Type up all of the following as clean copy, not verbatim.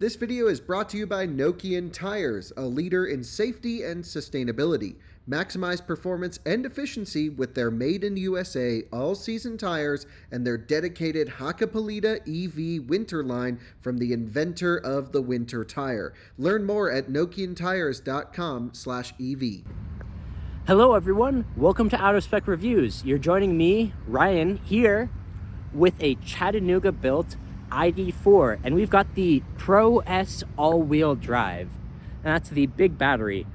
This video is brought to you by Nokian Tires, a leader in safety and sustainability. Maximize performance and efficiency with their made in USA all-season tires and their dedicated Hakkapeliitta EV winter line from the inventor of the winter tire. Learn more at nokiantires.com/EV. Hello everyone, welcome to Out of Spec Reviews. You're joining me, Ryan, here with a Chattanooga built ID.4, and we've got the Pro S all-wheel drive, and that's the big battery.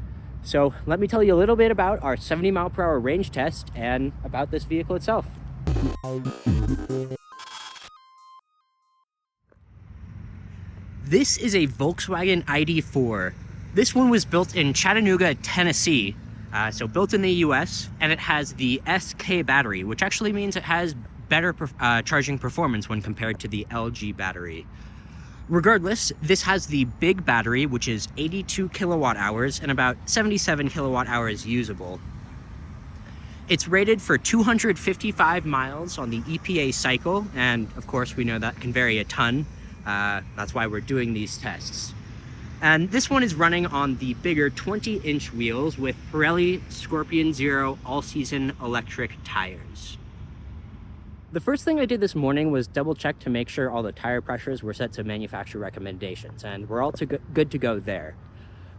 So let me tell you a little bit about our 70 mile per hour range test and about this vehicle itself. This is a Volkswagen ID.4. This one was built in Chattanooga, Tennessee, so built in the US, and it has the SK battery, which actually means it has better charging performance when compared to the LG battery. Regardless, this has the big battery, which is 82 kilowatt hours and about 77 kilowatt hours usable. It's rated for 255 miles on the EPA cycle, and of course we know that can vary a ton. That's why we're doing these tests. And this one is running on the bigger 20-inch wheels with Pirelli Scorpion Zero all-season electric tires. The first thing I did this morning was double check to make sure all the tire pressures were set to manufacturer recommendations, and we're all good to go there.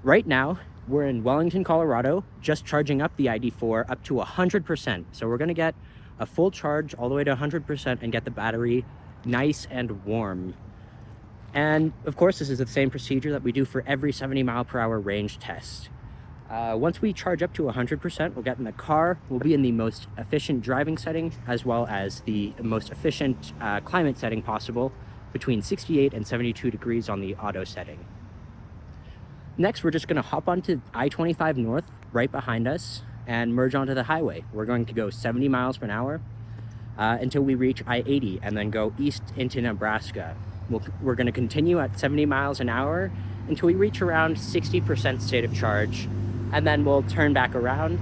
Right now, we're in Wellington, Colorado, just charging up the ID.4 up to 100%. So we're gonna get a full charge all the way to 100% and get the battery nice and warm. And of course, this is the same procedure that we do for every 70 mile per hour range test. Once we charge up to 100%, we'll get in the car. We'll be in the most efficient driving setting, as well as the most efficient climate setting possible, between 68 and 72 degrees on the auto setting. Next, we're just gonna hop onto I-25 North right behind us and merge onto the highway. We're going to go 70 miles per hour until we reach I-80 and then go east into Nebraska. We're gonna continue at 70 miles an hour until we reach around 60% state of charge, and then we'll turn back around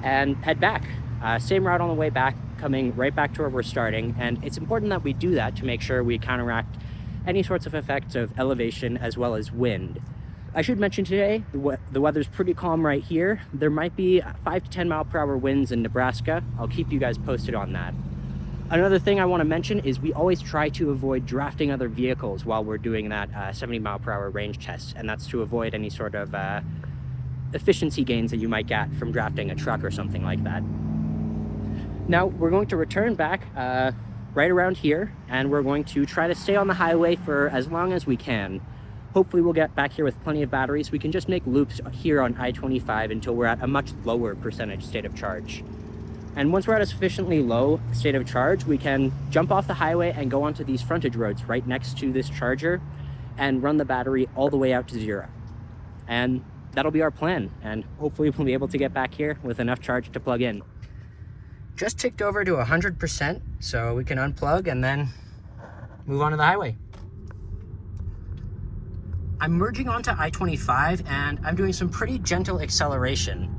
and head back. Same route on the way back, coming right back to where we're starting, and it's important that we do that to make sure we counteract any sorts of effects of elevation as well as wind. I should mention today, the weather's pretty calm right here. There might be 5 to 10 mile per hour winds in Nebraska. I'll keep you guys posted on that. Another thing I want to mention is we always try to avoid drafting other vehicles while we're doing that 70 mile per hour range test, and that's to avoid any sort of efficiency gains that you might get from drafting a truck or something like that. Now we're going to return back right around here, and we're going to try to stay on the highway for as long as we can. Hopefully we'll get back here with plenty of batteries. We can just make loops here on I-25 until we're at a much lower percentage state of charge. And once we're at a sufficiently low state of charge, we can jump off the highway and go onto these frontage roads right next to this charger and run the battery all the way out to zero. And that'll be our plan, and hopefully we'll be able to get back here with enough charge to plug in. Just ticked over to 100%, so we can unplug and then move on to the highway. I'm merging onto I-25, and I'm doing some pretty gentle acceleration.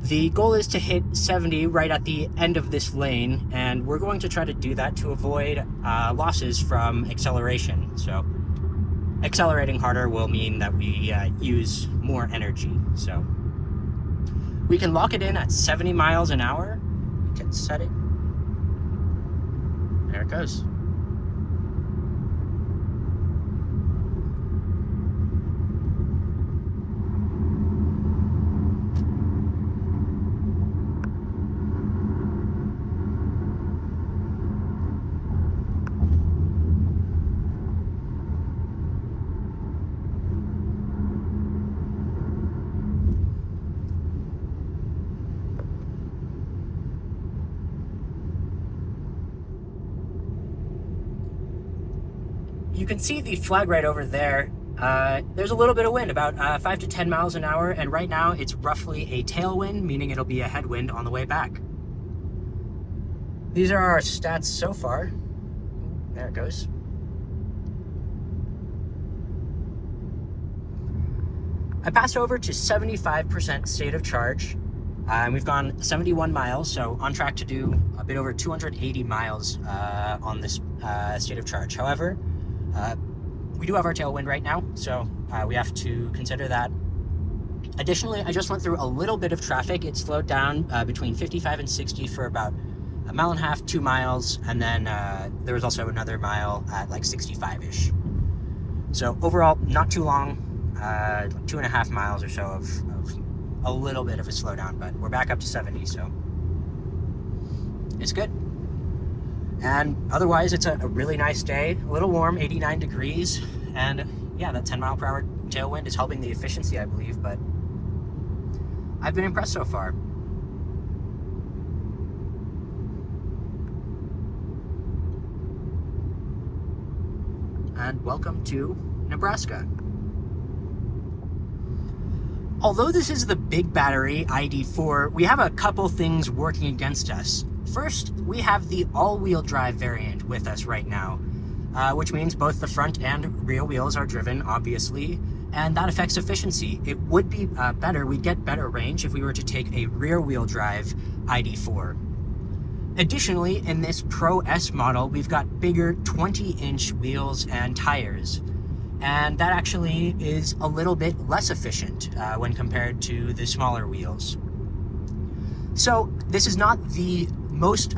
The goal is to hit 70 right at the end of this lane, and we're going to try to do that to avoid losses from acceleration. So accelerating harder will mean that we use more energy. So we can lock it in at 70 miles an hour. We can set it. There it goes. You can see the flag right over there. There's a little bit of wind, about 5 to 10 miles an hour, and right now it's roughly a tailwind, meaning it'll be a headwind on the way back. These are our stats so far. There it goes. I passed over to 75% state of charge, and we've gone 71 miles, so on track to do a bit over 280 miles on this state of charge. However, we do have our tailwind right now, so we have to consider that. Additionally, I just went through a little bit of traffic. It slowed down between 55 and 60 for about a mile and a half, 2 miles, and then there was also another mile at like 65-ish. So overall, not too long, 2.5 miles or so of a little bit of a slowdown, but we're back up to 70, so it's good. And otherwise, it's a really nice day, a little warm, 89 degrees, and yeah, that 10 mile per hour tailwind is helping the efficiency, I believe, but I've been impressed so far. And welcome to Nebraska. Although this is the big battery ID.4, we have a couple things working against us. First, we have the all-wheel drive variant with us right now, which means both the front and rear wheels are driven, obviously, and that affects efficiency. It would be better, we'd get better range if we were to take a rear-wheel drive ID.4. Additionally, in this Pro S model, we've got bigger 20-inch wheels and tires, and that actually is a little bit less efficient when compared to the smaller wheels. So this is not the most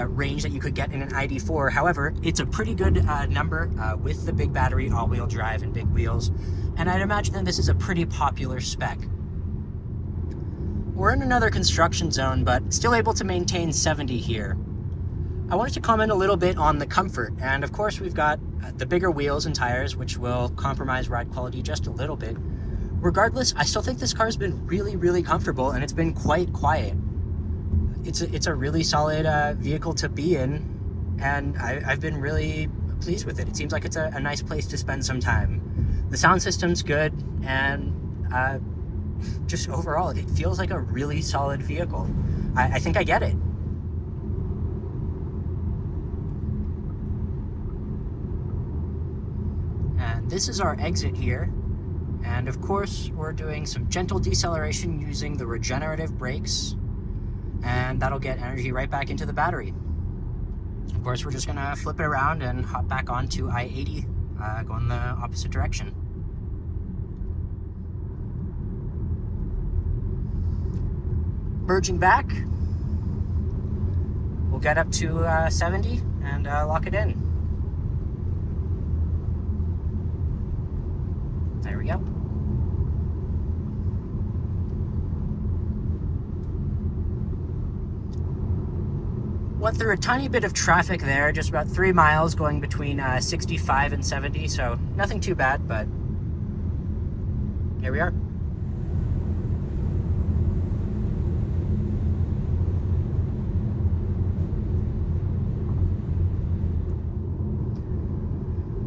range that you could get in an ID.4. However, it's a pretty good number with the big battery, all-wheel drive, and big wheels. And I'd imagine that this is a pretty popular spec. We're in another construction zone, but still able to maintain 70 here. I wanted to comment a little bit on the comfort. And of course, we've got the bigger wheels and tires, which will compromise ride quality just a little bit. Regardless, I still think this car's been really, really comfortable, and it's been quite quiet. It's a really solid vehicle to be in, and I've been really pleased with it. It seems like it's a nice place to spend some time. The sound system's good, and just overall, it feels like a really solid vehicle. I think I get it. And this is our exit here. And of course, we're doing some gentle deceleration using the regenerative brakes, and that'll get energy right back into the battery. Of course, we're just gonna flip it around and hop back onto I-80, going the opposite direction. Merging back, we'll get up to 70 and lock it in. There we go. Went through a tiny bit of traffic there, just about 3 miles going between 65 and 70, so nothing too bad, but here we are.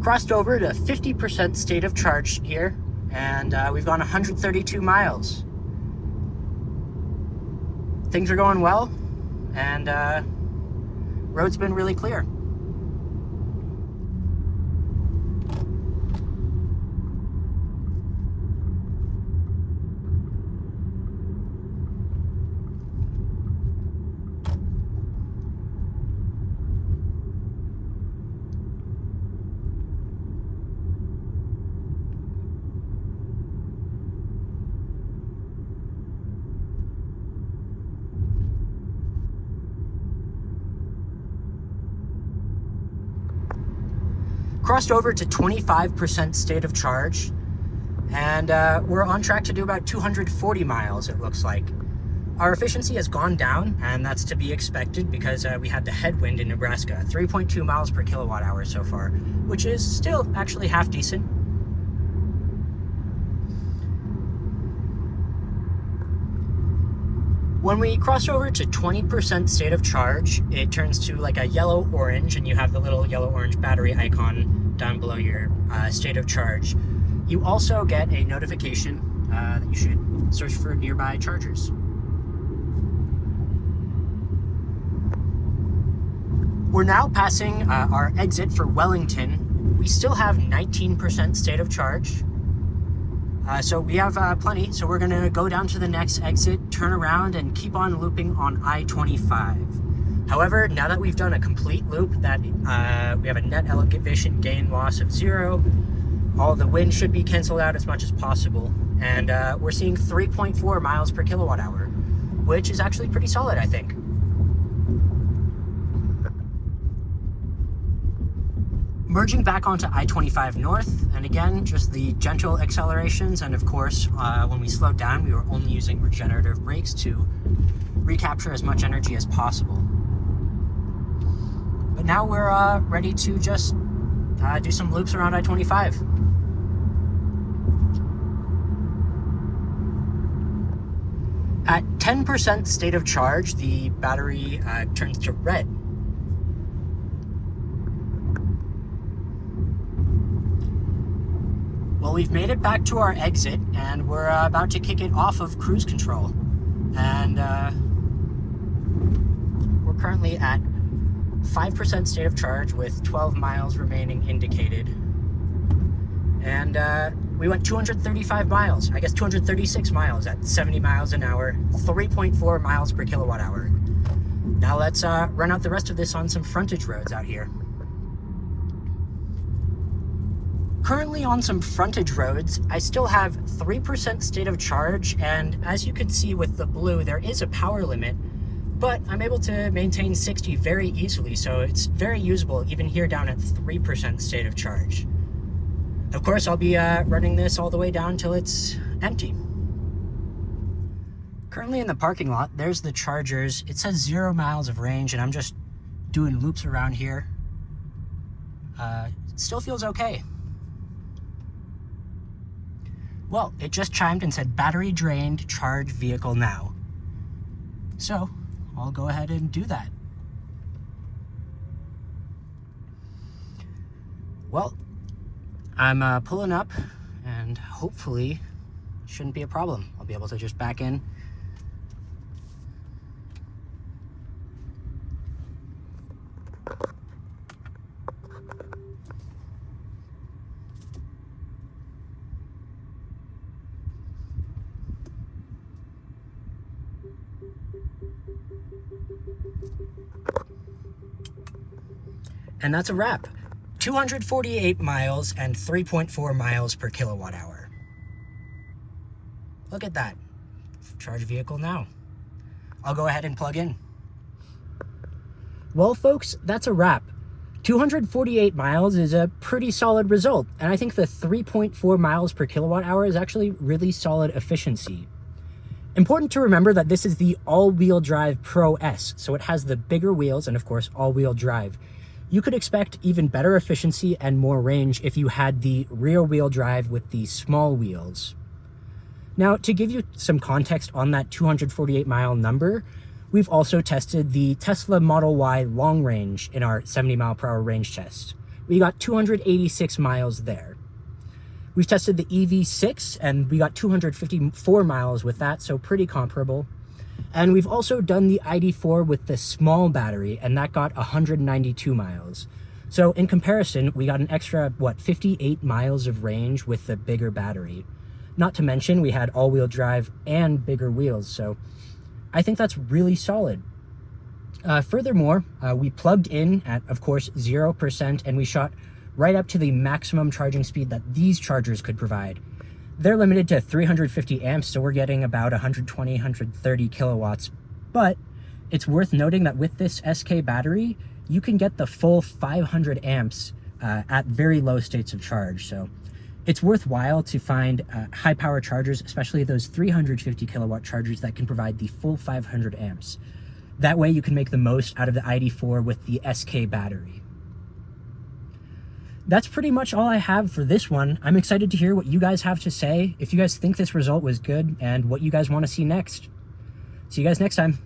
Crossed over to 50% state of charge here, and we've gone 132 miles. Things are going well, and road's been really clear. Crossed over to 25% state of charge, and we're on track to do about 240 miles, it looks like. Our efficiency has gone down, and that's to be expected because we had the headwind in Nebraska, 3.2 miles per kilowatt hour so far, which is still actually half decent. When we cross over to 20% state of charge, it turns to like a yellow-orange, and you have the little yellow-orange battery icon down below your state of charge. You also get a notification that you should search for nearby chargers. We're now passing our exit for Wellington. We still have 19% state of charge. So we have plenty, so we're gonna go down to the next exit, turn around, and keep on looping on I-25. However, now that we've done a complete loop, that we have a net elevation gain loss of 0, All the wind should be canceled out as much as possible. And we're seeing 3.4 miles per kilowatt hour, which is actually pretty solid, I think. Merging back onto I-25 North, and again, just the gentle accelerations, and of course, when we slowed down, we were only using regenerative brakes to recapture as much energy as possible. But now we're ready to just do some loops around I-25. At 10% state of charge, the battery turns to red. Well, we've made it back to our exit, and we're about to kick it off of cruise control. And we're currently at 5% state of charge with 12 miles remaining indicated. And we went 235 miles, I guess 236 miles at 70 miles an hour, 3.4 miles per kilowatt hour. Now let's run out the rest of this on some frontage roads out here. Currently on some frontage roads, I still have 3% state of charge, and as you can see with the blue, there is a power limit, but I'm able to maintain 60 very easily, so it's very usable even here down at 3% state of charge. Of course, I'll be running this all the way down till it's empty. Currently in the parking lot, there's the chargers. It says 0 miles of range, and I'm just doing loops around here. Still feels okay. Well, it just chimed and said battery drained, charge vehicle now. So, I'll go ahead and do that. Well, I'm pulling up, and hopefully shouldn't be a problem. I'll be able to just back in. And that's a wrap. 248 miles and 3.4 miles per kilowatt hour. Look at that. Charge vehicle now. I'll go ahead and plug in. Well, folks, that's a wrap. 248 miles is a pretty solid result, and I think the 3.4 miles per kilowatt hour is actually really solid efficiency. Important to remember that this is the all-wheel drive Pro S, so it has the bigger wheels and, of course, all-wheel drive. You could expect even better efficiency and more range if you had the rear-wheel drive with the small wheels. Now, to give you some context on that 248-mile number, we've also tested the Tesla Model Y long range in our 70-mile-per-hour range test. We got 286 miles there. We've tested the EV6, and we got 254 miles with that, so pretty comparable. And we've also done the ID.4 with the small battery, and that got 192 miles. So in comparison, we got an extra, 58 miles of range with the bigger battery. Not to mention, we had all-wheel drive and bigger wheels, so I think that's really solid. Furthermore, we plugged in at, of course, 0%, and we shot right up to the maximum charging speed that these chargers could provide. They're limited to 350 amps, so we're getting about 120, 130 kilowatts. But it's worth noting that with this SK battery, you can get the full 500 amps at very low states of charge. So it's worthwhile to find high power chargers, especially those 350 kilowatt chargers that can provide the full 500 amps. That way you can make the most out of the ID.4 with the SK battery. That's pretty much all I have for this one. I'm excited to hear what you guys have to say, if you guys think this result was good, and what you guys want to see next. See you guys next time.